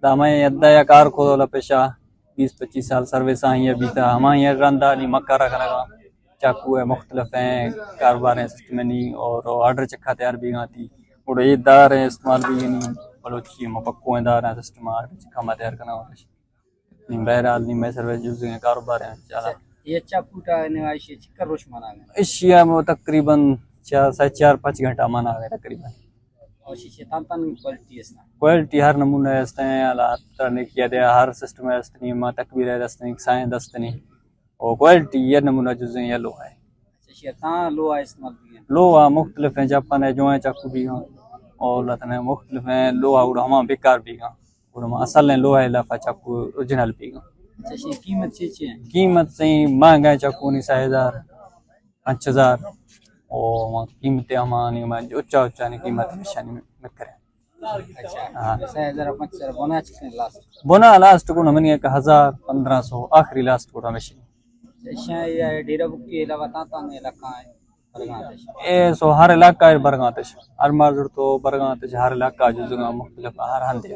ہمیں ادھا یا کار کھولا پیشہ 20-25 سال سروس آئی ہے بیتا ہمیں یہ رندہ نہیں مکہ رکھنا گا چاقو ہے مختلف ہیں کاروبار ہیں سسٹم نہیں اور آرڈر چکھا تیار بھی گا تھی اور یہ دار ہیں استعمال بھی نہیں بلوچی مپکو ہیں دار ہیں سسٹم آرڈر چکھا میں تیار کرنا ہوتا ہے بہرحال نہیں میں سروس یوز ہیں کاروبار ہیں چالا یہ چاقو تا نوائشی چکر روش مانا گیا اشیاء میں تقریباً 4-5 گھنٹہ مانا گیا تقریباً اور شیشے تان کوالٹی اس نا کوالٹی ہر نمونہ ہے حالات کرنے کیا دیا ہر سسٹم ہے ما تکبیر ہے دستنی سائیں دستنی اور کوالٹی یہ نمونہ جزیں یہ لو ہے شیشے تان لو آئے استعمال بھی ہیں لوہا مختلف ہیں جاپان ہے جو ہیں چاقو بھی گا اور لتنے مختلف ہیں لوہا اڑا ہما بیکار بھی گا اور ہما اصل ہیں لوہا لفا چاقو اوریجنل بھی گا شیشے قیمت چیچے ہیں قیمت سے مہنگا ہے چاقو نہیں 6,000-5,000 اور قیمتیں ہمانی اچھا نہیں قیمت نشانی میں کریں اچھا 6,000 بنا چکنے لاسٹ بنا لاسٹ کو ہمیں 1,000-1,500 آخری لاسٹ کو ہمیشہ شاہ یہ ڈیرہ بک کے علاوہ تان علاقہ ہے برگانتش اے سو ہر علاقہ ہے برگانتش ہر مارزر تو برگانتش ہر علاقہ جو مختلف ہر ہندے